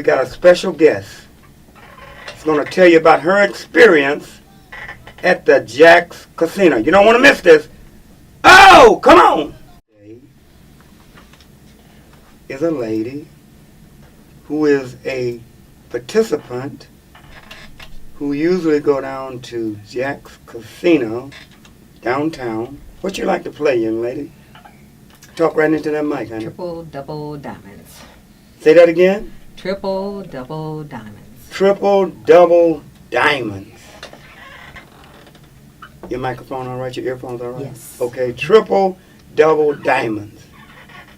got a special guest. She's going to tell you about her experience at the Jack's Casino. You don't want to miss this. Oh, come on! Is a lady who is a participant who usually go down to Jack's Casino downtown. What you like to play, young lady? Talk right into that mic, honey. Triple double diamonds. Say that again. Triple double diamonds. Triple double diamonds. Your microphone all right? Your earphones all right? Yes. Okay, triple double diamonds.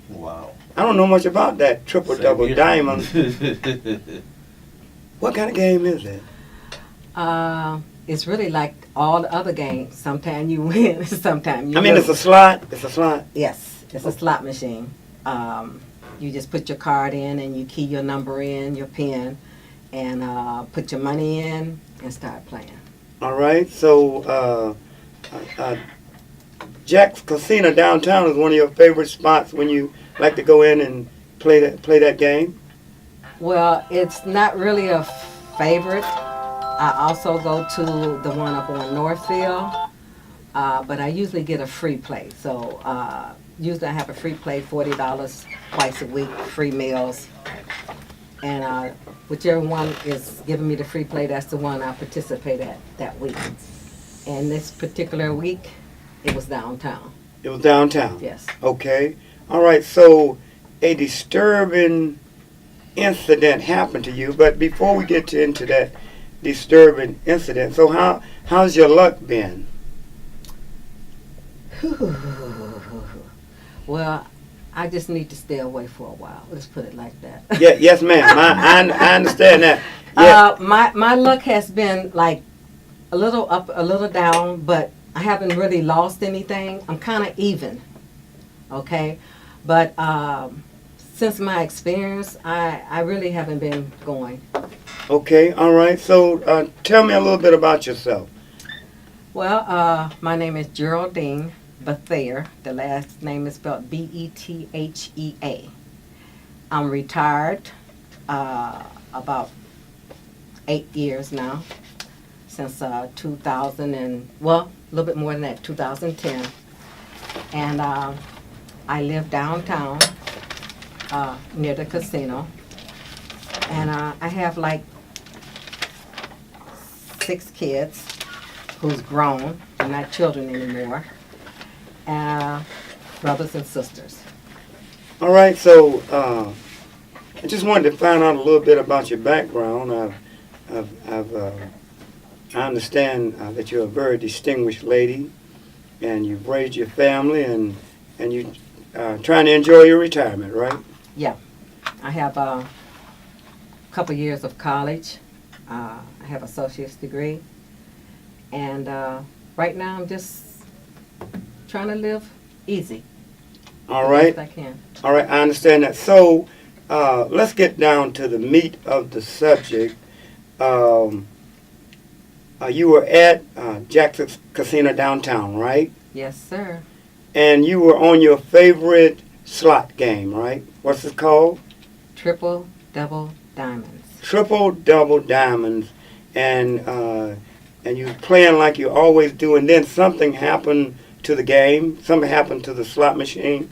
Wow. I don't know much about that triple double diamonds. What kind of game is it? It's really like all the other games. Sometimes you win, sometimes you I mean, lose. it's a slot. It's a slot. Yes, it's a slot machine. You just put your card in and you key your number in, your PIN, and put your money in and start playing. All right. So, Jack's Casino downtown is one of your favorite spots when you like to go in and play that game. Well, it's not really a favorite. I also go to the one up on Northfield, but I usually get a free play. So usually I have a free play, $40 twice a week, free meals. And whichever one is giving me the free play, that's the one I participate at that week. And this particular week, it was downtown. It was downtown? Yes. Okay. All right. So a disturbing incident happened to you, but before we get into that disturbing incident, so how's your luck been? Well, I just need to stay away for a while. Let's put it like that. Yeah, yes, ma'am. I understand that. Yeah. My luck has been like a little up, a little down, but I haven't really lost anything. I'm kind of even, okay? But since my experience, I really haven't been going. Okay, all right. So tell me a little bit about yourself. Well, my name is Geraldine Bethea. The last name is spelled Bethea. I'm retired about 8 years now, since 2000 and, well, a little bit more than that, 2010. And I live downtown near the casino. And I have like 6 kids who's grown, they're not children anymore, brothers and sisters. All right, so I just wanted to find out a little bit about your background. I understand that you're a very distinguished lady, and you've raised your family, and you're trying to enjoy your retirement, right? Yeah, I have a couple years of college. I have an associate's degree, and right now I'm just trying to live easy. All right. As I can. All right, I understand that. So let's get down to the meat of the subject. You were at Jack's Casino downtown, right? Yes, sir. And you were on your favorite slot game, right? What's it called? Triple double diamonds. Triple double diamonds, and you were playing like you always do, and then something happened to the game. Something happened to the slot machine.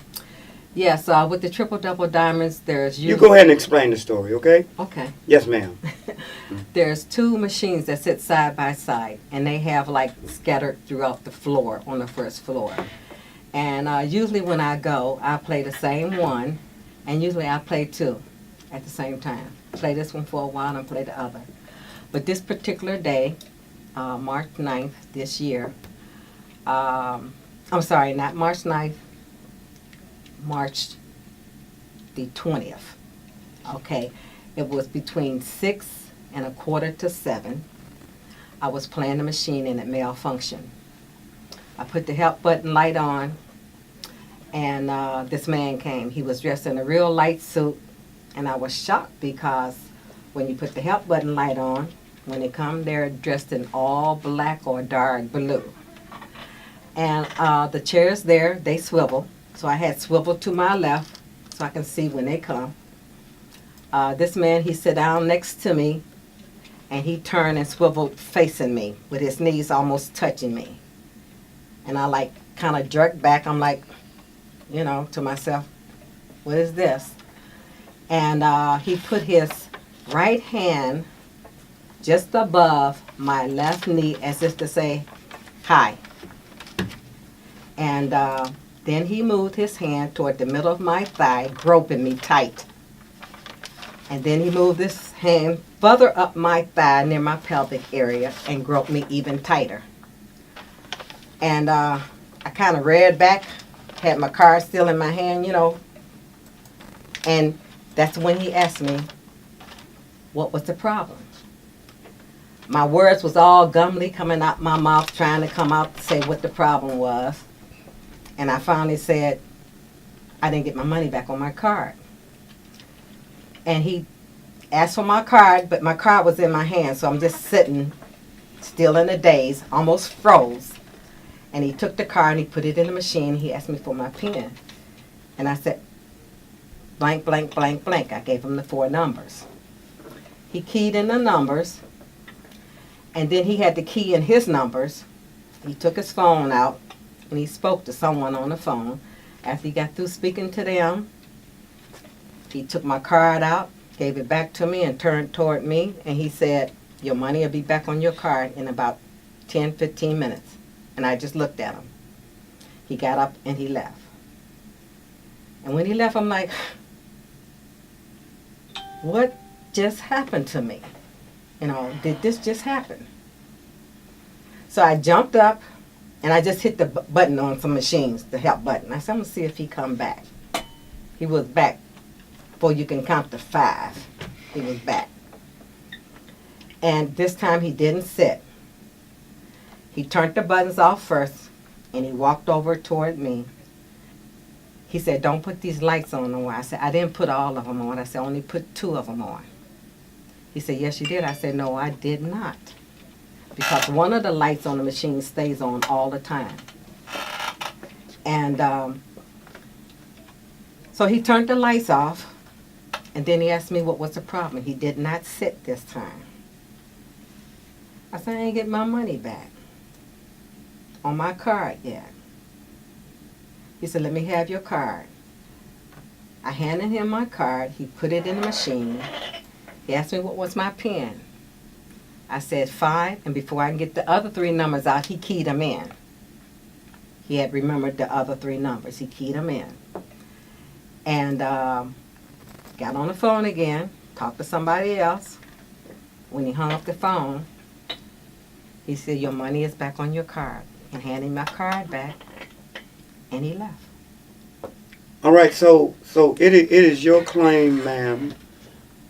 Yes, with the triple double diamonds, there's You go ahead and explain the story, okay? Okay. Yes, ma'am. There's 2 machines that sit side by side, and they have like scattered throughout the floor on the first floor. And usually when I go, I play the same one, and usually I play 2 at the same time. Play this one for a while and play the other. But this particular day, March 9th this year, I'm sorry, not March 9th, March the 20th. Okay, it was between 6 and a quarter to 7. I was playing the machine and it malfunctioned. I put the help button light on, and this man came. He was dressed in a real light suit, and I was shocked because when you put the help button light on, when they come, they're dressed in all black or dark blue. And the chairs there, they swivel. So I had swivel to my left so I can see when they come. This man, he sat down next to me, and he turned and swiveled facing me with his knees almost touching me. And I like kind of jerked back. I'm like, you know, to myself, what is this? And he put his right hand just above my left knee as if to say, hi. And then he moved his hand toward the middle of my thigh, groping me tight. And then he moved his hand further up my thigh near my pelvic area and groped me even tighter. And I kind of reared back, had my card still in my hand, you know. And that's when he asked me, what was the problem? My words was all gumbly coming out my mouth, trying to come out to say what the problem was. And I finally said, I didn't get my money back on my card. And he asked for my card, but my card was in my hand, so I'm just sitting, still in a daze, almost froze. And he took the card and he put it in the machine. He asked me for my pen. And I said, blank, blank, blank, blank. I gave him the 4 numbers. He keyed in the numbers, and then he had to key in his numbers. He took his phone out, and he spoke to someone on the phone. After he got through speaking to them, he took my card out, gave it back to me, and turned toward me, and he said, your money will be back on your card in about 10, 15 minutes. And I just looked at him. He got up and he left. And when he left, I'm like, what just happened to me? You know, did this just happen? So I jumped up and I just hit the button on some machines, the help button. I said, I'm going to see if he come back. He was back before you can count to 5. He was back. And this time he didn't sit. He turned the buttons off first and he walked over toward me. He said, don't put these lights on no more. I said, I didn't put all of them on. I said, only put 2 of them on. He said, yes, you did. I said, no, I did not. Because one of the lights on the machine stays on all the time. And so he turned the lights off, and then he asked me what was the problem. He did not sit this time. I said, I ain't get my money back on my card yet. He said, let me have your card. I handed him my card. He put it in the machine. He asked me what was my pen. I said 5, and before I can get the other 3 numbers out, he keyed them in. He had remembered the other 3 numbers. He keyed them in. And got on the phone again, talked to somebody else. When he hung up the phone, he said, your money is back on your card. And handed me my card back, and he left. All right, so it is your claim, ma'am,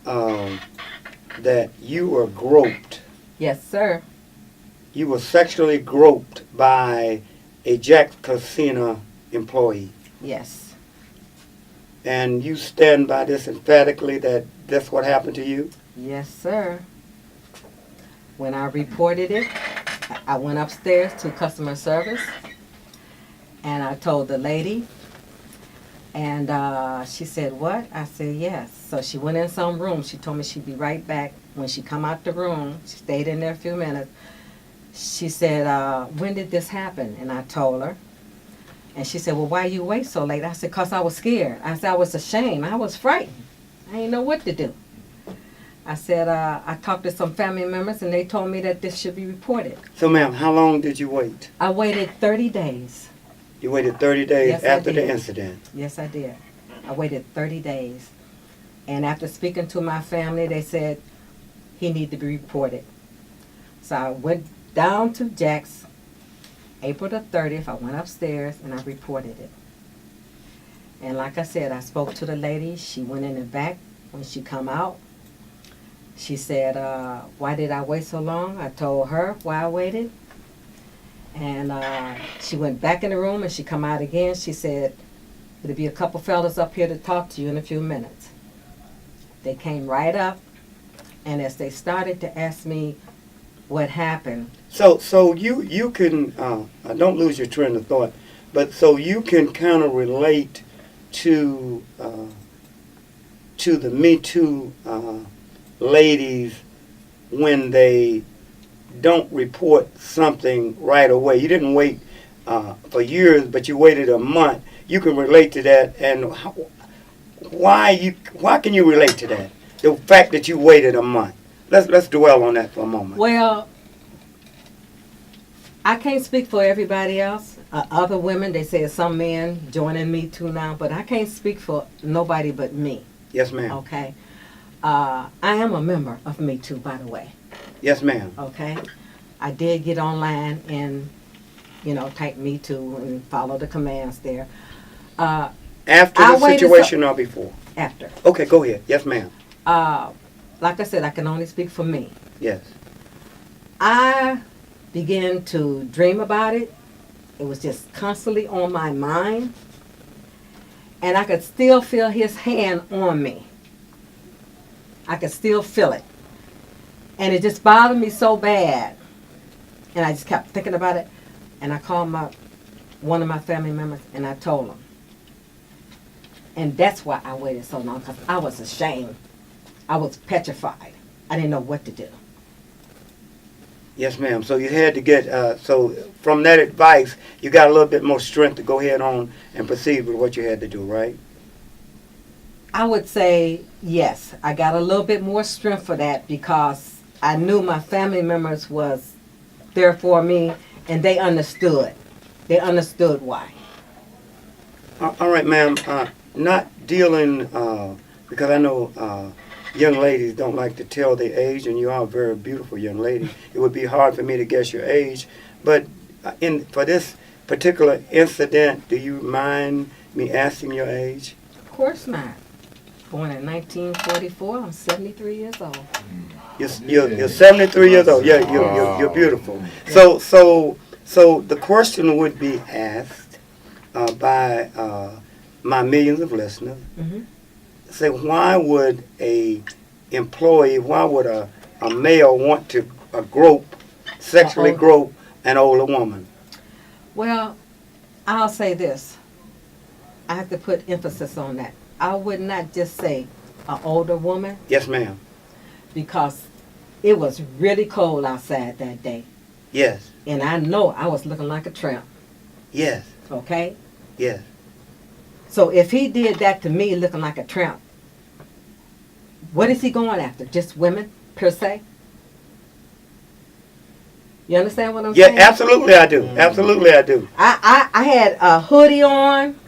that you were groped. Yes, sir. You were sexually groped by a Jack's Casino employee. Yes. And you stand by this emphatically that that's what happened to you? Yes, sir. When I reported it, I went upstairs to customer service, and I told the lady, and she said, what? I said, yes. So she went in some room. She told me she'd be right back. When she come out the room, she stayed in there a few minutes. She said, when did this happen? And I told her. And she said, well, why you wait so late? I said, because I was scared. I said, I was ashamed. I was frightened. I didn't know what to do. I said, I talked to some family members, and they told me that this should be reported. So, ma'am, how long did you wait? I waited 30 days. You waited 30 days Yes, after I did. the incident? Yes, I did. I waited 30 days. And after speaking to my family, they said he needed to be reported. So I went down to Jack's April the 30th. I went upstairs and I reported it. And like I said, I spoke to the lady. She went in the back. When she come out, she said, why did I wait so long? I told her why I waited. And she went back in the room, and she come out again. She said, there'll be a couple fellas up here to talk to you in a few minutes. They came right up, and as they started to ask me what happened. So you can, don't lose your train of thought, but so you can kind of relate to to the metoo ladies when they don't report something right away? You didn't wait for years, but you waited a month. You can relate to that, and why can you relate to that? The fact that you waited a month. Let's dwell on that for a moment. Well, I can't speak for everybody else. Other women, they say some men joining Me Too now, but I can't speak for nobody but me. Yes, ma'am. Okay. I am a member of Me Too, by the way. Yes, ma'am. Okay. I did get online and, type Me Too and follow the commands there. After the situation or before? After. Okay, go ahead. Yes, ma'am. Like I said, I can only speak for me. Yes. I began to dream about it. It was just constantly on my mind. And I could still feel his hand on me. I could still feel it. And it just bothered me so bad. And I just kept thinking about it. And I called one of my family members and I told him. And that's why I waited so long, because I was ashamed. I was petrified. I didn't know what to do. Yes, ma'am. So you had to get, so from that advice, you got a little bit more strength to go ahead on and proceed with what you had to do, right? I would say yes. I got a little bit more strength for that because I knew my family members was there for me and they understood. They understood why. All right, ma'am. Not dealing, because I know young ladies don't like to tell their age, and you are a very beautiful young lady. It would be hard for me to guess your age, but for this particular incident, do you mind me asking your age? Of course not. Born in 1944, I'm 73 years old. You're 73 years old. Yeah, you're beautiful. So the question would be asked by my millions of listeners. Mm-hmm. Say, why would a male want to sexually grope an older woman? Well, I'll say this. I have to put emphasis on that. I would not just say an older woman. Yes, ma'am. Because it was really cold outside that day. Yes. And I know I was looking like a tramp. Yes. Okay? Yes. So if he did that to me looking like a tramp, what is he going after? Just women, per se? You understand what I'm saying? Yeah, absolutely I do. Absolutely I do. I had a hoodie on,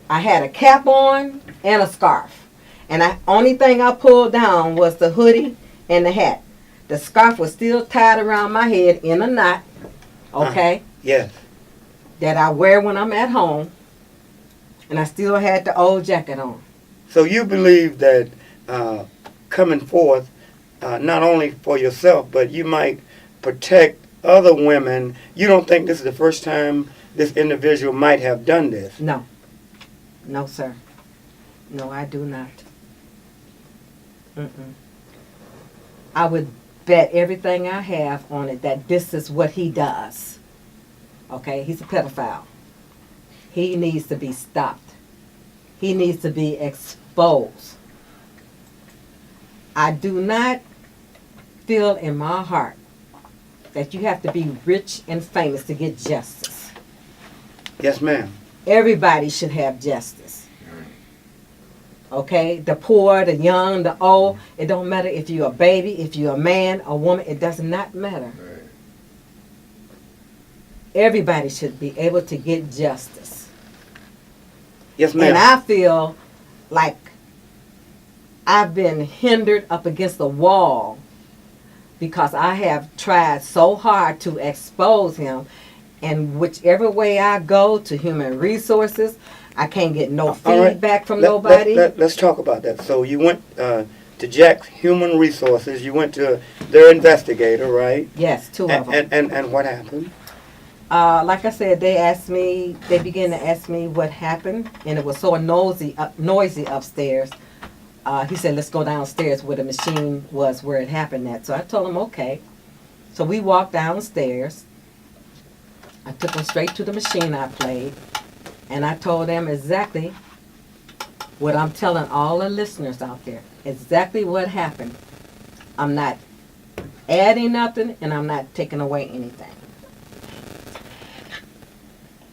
I had a cap on, and a scarf. And the only thing I pulled down was the hoodie and the hat. The scarf was still tied around my head in a knot, okay? Yes. That I wear when I'm at home. And I still had the old jacket on. So you believe that coming forth, not only for yourself, but you might protect other women. You don't think this is the first time this individual might have done this? No. No, sir. No, I do not. Mm-mm. I would bet everything I have on it that this is what he does. Okay? He's a pedophile. He needs to be stopped. He needs to be exposed. I do not feel in my heart that you have to be rich and famous to get justice. Yes, ma'am. Everybody should have justice. Okay? The poor, the young, the old. It don't matter if you're a baby, if you're a man, a woman. It does not matter. Everybody should be able to get justice. Yes, ma'am. And I feel like I've been hindered up against the wall because I have tried so hard to expose him. And whichever way I go to human resources, I can't get no feedback from nobody. Let's talk about that. So you went to Jack's Human Resources. You went to their investigator, right? Yes, two of them. And what happened? Like I said, they began to ask me what happened, and it was so noisy upstairs. He said, let's go downstairs where the machine was, where it happened at. So I told him, okay. So we walked downstairs. I took them straight to the machine I played, and I told them exactly what I'm telling all the listeners out there, exactly what happened. I'm not adding nothing, and I'm not taking away anything.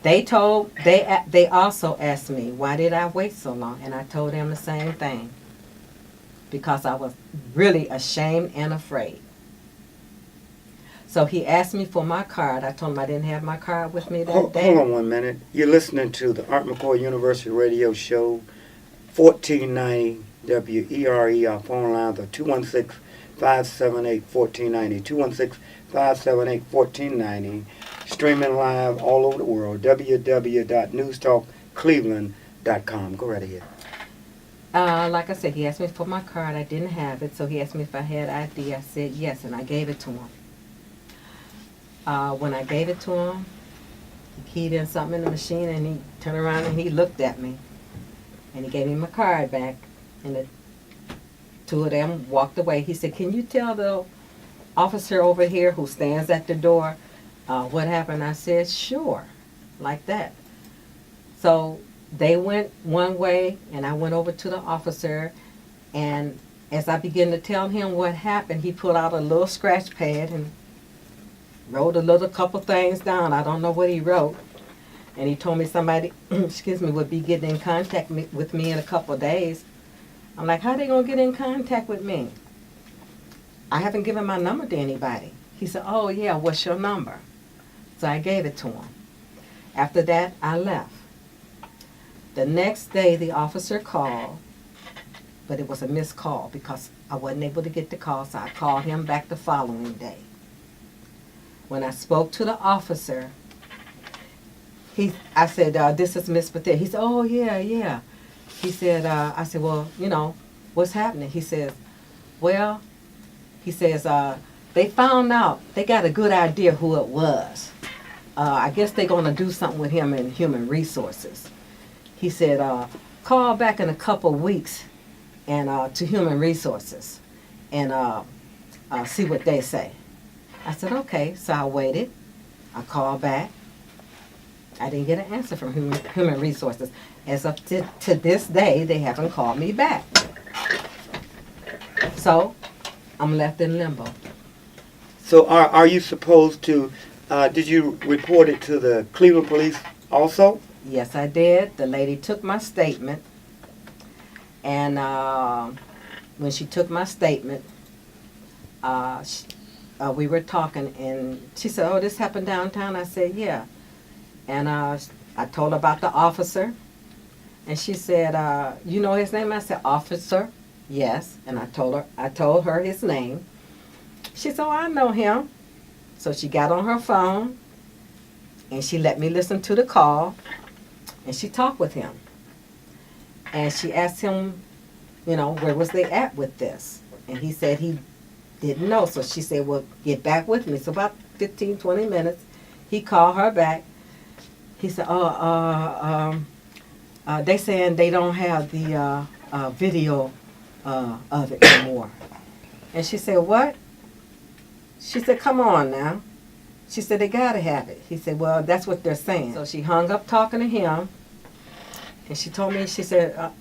They also asked me, why did I wait so long? And I told them the same thing. Because I was really ashamed and afraid. So he asked me for my card. I told him I didn't have my card with me that day. Hold on 1 minute. You're listening to the Art McCoy University Radio Show, 1490 WERE. Our phone lines are 216-578-1490, 216-578-1490. Streaming live all over the world, www.newstalkcleveland.com. Go right ahead. Like I said, he asked me for my card. I didn't have it, so he asked me if I had ID. I said yes, and I gave it to him. When I gave it to him, he keyed in something in the machine, and he turned around and he looked at me. And he gave me my card back, and the two of them walked away. He said, can you tell the officer over here who stands at the door what happened? I said, sure, like that. So they went one way, and I went over to the officer, and as I began to tell him what happened, he pulled out a little scratch pad and wrote a couple things down. I don't know what he wrote. And he told me somebody, excuse me, would be getting in contact with me in a couple of days. I'm like, how they going to get in contact with me? I haven't given my number to anybody. He said, oh, yeah, what's your number? So I gave it to him. After that, I left. The next day, the officer called, but it was a missed call because I wasn't able to get the call, so I called him back the following day. When I spoke to the officer, I said, this is Miss Patel. He said, oh, yeah, yeah. He said, I said, well, you know, what's happening? He says, well, he says, they found out, they got a good idea who it was. I guess they're going to do something with him in human resources. He said, call back in a couple weeks and to human resources and see what they say. I said, okay. So I waited. I called back. I didn't get an answer from human resources. As of to this day, they haven't called me back. So I'm left in limbo. So are you supposed to, did you report it to the Cleveland police also? Yes, I did. The lady took my statement. And when she took my statement, we were talking, and she said, oh, this happened downtown? I said, yeah. And I told her about the officer. And she said, you know his name? I said, officer, yes. And I told her his name. She said, oh, I know him. So she got on her phone, and she let me listen to the call, and she talked with him. And she asked him, you know, where was they at with this? And he said he didn't know. So she said, well, get back with me. So about 15, 20 minutes, he called her back. He said, they saying they don't have the video of it anymore. And she said, what? She said, come on now. She said, they got to have it. He said, well, that's what they're saying. So she hung up talking to him, and she told me, she said,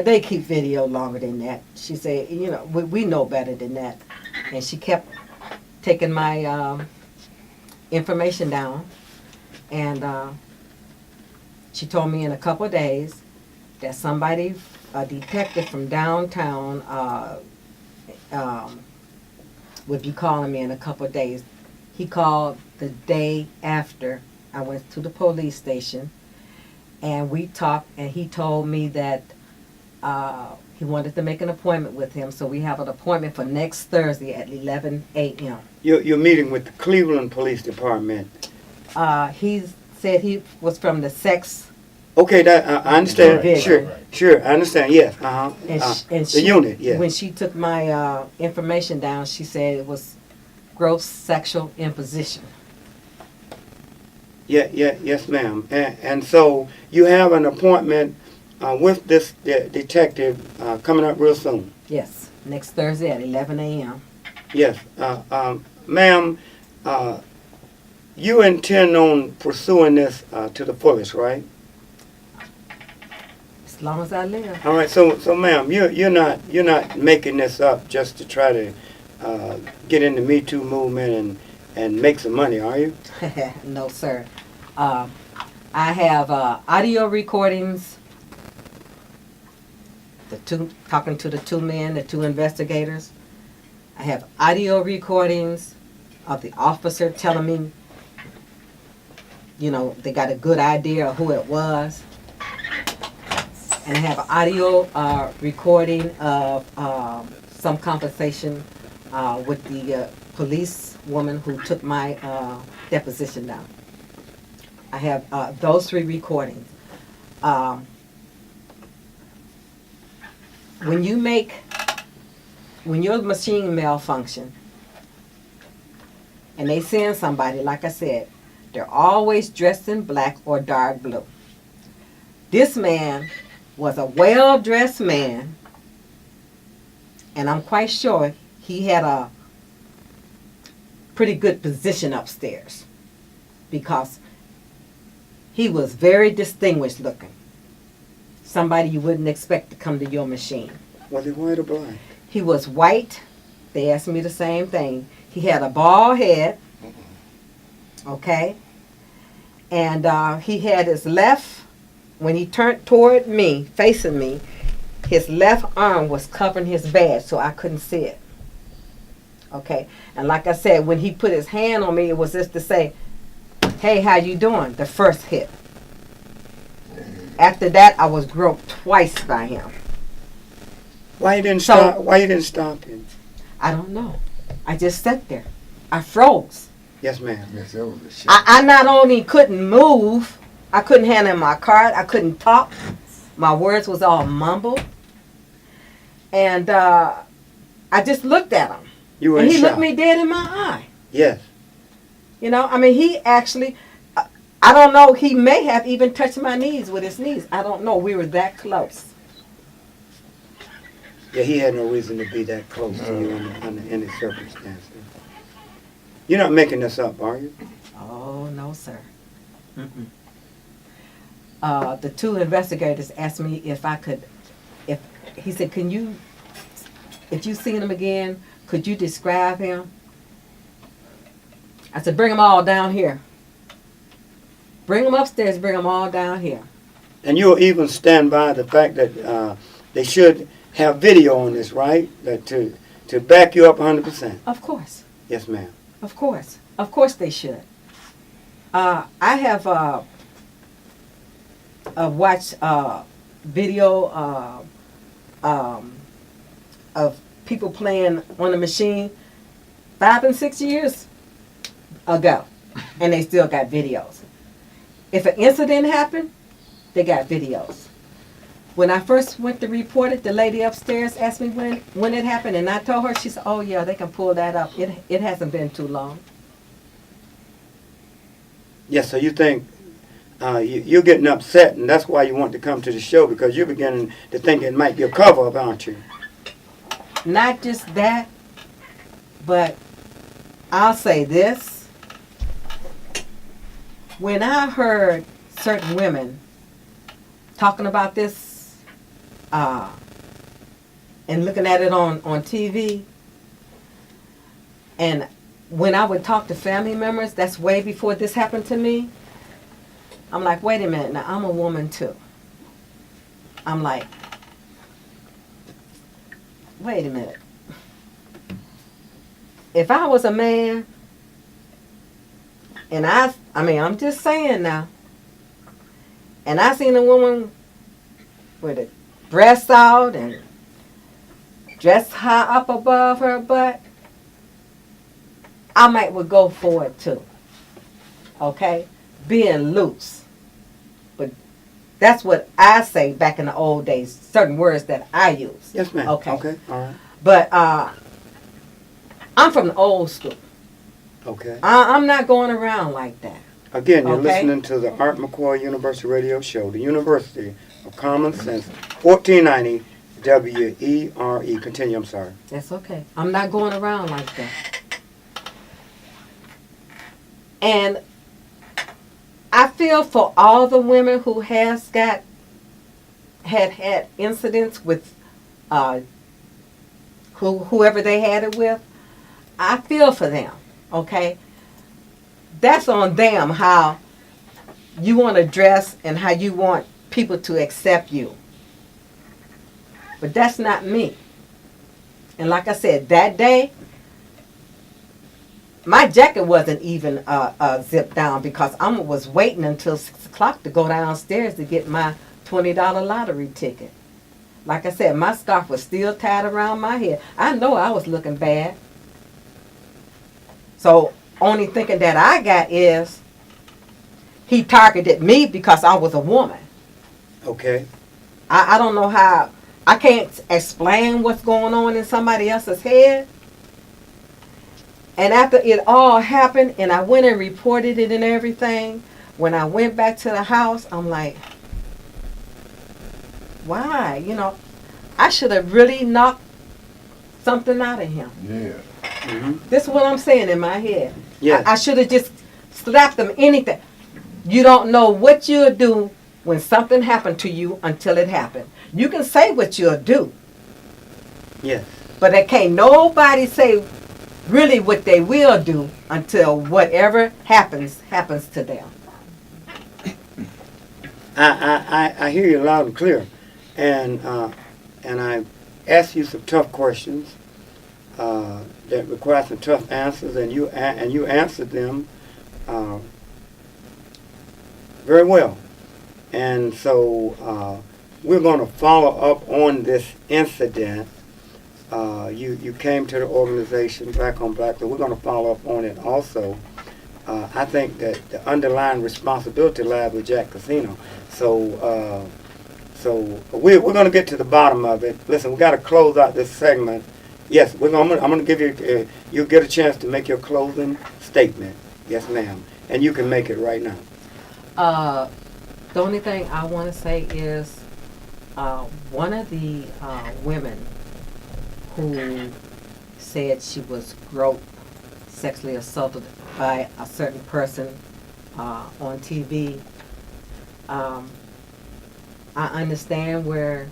they keep video longer than that. She said, you know, we know better than that. And she kept taking my information down. And she told me in a couple of days that somebody, a detective from downtown, would be calling me in a couple of days. He called the day after I went to the police station, and we talked, and he told me that he wanted to make an appointment with him, so we have an appointment for next Thursday at 11 a.m. You're meeting with the Cleveland Police Department. He said he was from the sex. Okay, that I understand. Right, sure, right. Sure, I understand. Yes, And the unit. Yes. When she took my information down, she said it was gross sexual imposition. Yes, ma'am. And so you have an appointment with this detective coming up real soon. Yes, next Thursday at 11 a.m. Yes, ma'am. You intend on pursuing this to the fullest, right? As long as I live. All right, so ma'am, you're not making this up just to try to get in the Me Too movement and make some money, are you? No, sir. I have audio recordings. Talking to the two men, the two investigators. I have audio recordings of the officer telling me, they got a good idea of who it was. And I have an audio recording of some conversation with the police woman who took my deposition down. I have those 3 recordings. When your machine malfunction and they send somebody, like I said, they're always dressed in black or dark blue. This man was a well-dressed man, and I'm quite sure he had a pretty good position upstairs because he was very distinguished looking. Somebody you wouldn't expect to come to your machine. Was he white or black? He was white. They asked me the same thing. He had a bald head. Okay? And he had his left, when he turned toward me, facing me, his left arm was covering his badge so I couldn't see it. Okay? And like I said, when he put his hand on me, it was just to say, "Hey, how you doing?" The first hit. After that, I was groped twice by him. Why you didn't stop him? I don't know. I just sat there. I froze. Yes, ma'am. Yes, that was a shit. I not only couldn't move, I couldn't hand him my card. I couldn't talk. My words was all mumbled. And I just looked at him. You were and in he shock. looked me dead in my eye. Yes. He actually, I don't know, he may have even touched my knees with his knees. I don't know. We were that close. Yeah, he had no reason to be that close to you under any circumstances. You're not making this up, are you? Oh, no, sir. Mm-mm. The 2 investigators asked me if he said, if you seen him again, could you describe him? I said, bring them all down here. Bring them upstairs, bring them all down here. And you'll even stand by the fact that they should have video on this, right? That to back you up 100%. Of course. Yes, ma'am. Of course. Of course they should. I have watched video of people playing on the machine 5 and 6 years ago, and they still got videos. If an incident happened, they got videos. When I first went to report it, the lady upstairs asked me when it happened, and I told her, she said, "Oh yeah, they can pull that up. It hasn't been too long." Yes, so you think you're getting upset, and that's why you want to come to the show, because you're beginning to think it might be a cover-up, aren't you? Not just that, but I'll say this. When I heard certain women talking about this and looking at it on TV, and when I would talk to family members, that's way before this happened to me, I'm like, wait a minute, now I'm a woman too. I'm like, wait a minute. If I was a man, and I'm just saying now, and I seen a woman with a breast out and dressed high up above her butt, I might would go for it too. Okay? Being loose. But that's what I say back in the old days, certain words that I use. Yes, ma'am. Okay. Okay, all right. But I'm from the old school. Okay. I'm not going around like that. Again, you're Okay. listening to the Art McCoy University Radio Show, the University of Common Sense, 1490 WERE. Continue, I'm sorry. That's okay. I'm not going around like that. And I feel for all the women who has got had incidents with whoever they had it with, I feel for them, okay? That's on them, how you want to dress and how you want people to accept you. But that's not me. And like I said, that day, my jacket wasn't even zipped down because I was waiting until 6 o'clock to go downstairs to get my $20 lottery ticket. Like I said, my scarf was still tied around my head. I know I was looking bad. So, only thinking that I got is he targeted me because I was a woman. Okay. I don't know how. I can't explain what's going on in somebody else's head. And after it all happened and I went and reported it and everything, when I went back to the house, I'm like, why? You know, I should have really knocked something out of him. Yeah. Mm-hmm. This is what I'm saying in my head. Yes. I should have just slapped him, anything. You don't know what you'll do when something happened to you until it happened. You can say what you'll do, Yes. but they can't nobody say really what they will do until whatever happens to them. I hear you loud and clear, and I asked you some tough questions that require some tough answers, and you answered them very well. And so we're going to follow up on this incident. You came to the organization, Black on Black, so we're going to follow up on it also. I think that the underlying responsibility lies with Jack Casino. So we're going to get to the bottom of it. Listen, we got to close out this segment. Yes, I'm going to give you. You'll get a chance to make your closing statement. Yes, ma'am, and you can make it right now. The only thing I want to say is one of the women who said she was groped, sexually assaulted by a certain person on TV. I understand where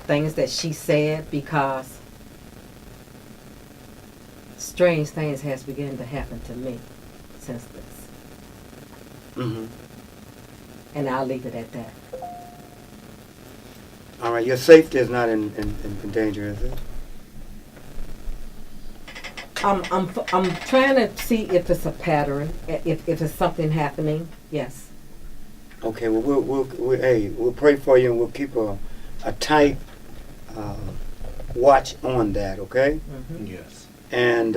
things that she said, because strange things has begun to happen to me since this. Mm-hmm. And I'll leave it at that. All right, your safety is not in danger, is it? I'm trying to see if it's a pattern, if it's something happening. Yes. Okay. Well, we'll pray for you, and we'll keep a tight watch on that. Okay. Mm-hmm. Yes. And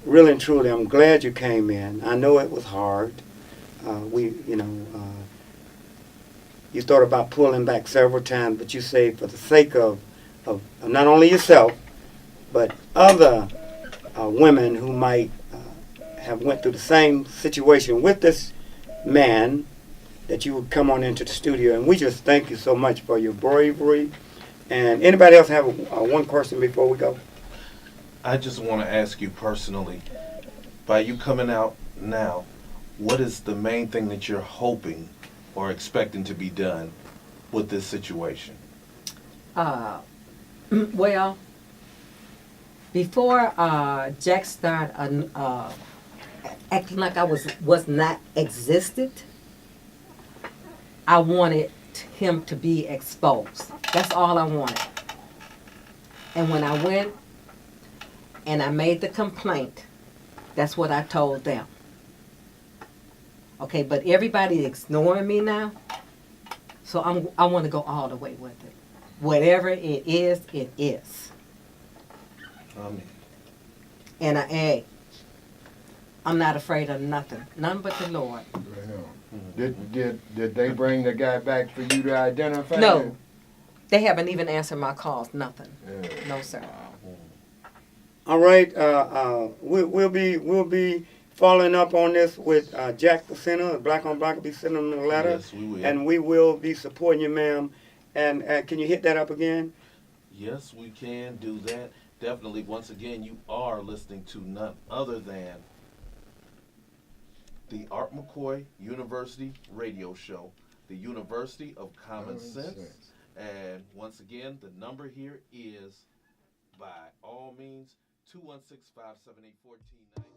really and truly, I'm glad you came in. I know it was hard. You thought about pulling back several times, but you say for the sake of not only yourself, but other women who might have went through the same situation with this man, that you would come on into the studio. And we just thank you so much for your bravery. And anybody else have one question before we go? I just want to ask you personally, by you coming out now, what is the main thing that you're hoping or expecting to be done with this situation? Well, before Jack started acting like I was not existed, I wanted him to be exposed. That's all I wanted. And when I went and I made the complaint, that's what I told them. Okay, but everybody ignoring me now, so I want to go all the way with it. Whatever it is, it is. Amen. And I'm not afraid of nothing, none but the Lord. Did they bring the guy back for you to identify No, him? they haven't even answered my calls, nothing. Yeah. No, sir. All right. We'll be following up on this with Jack the Center. Black on Black will be sending them a letter. Yes, we will. And we will be supporting you, ma'am. And can you hit that up again? Yes, we can do that. Definitely. Once again, you are listening to none other than the Art McCoy University Radio Show, the University of Common Common Sense. Sense. And once again, the number here is, by all means, 216-578-1490.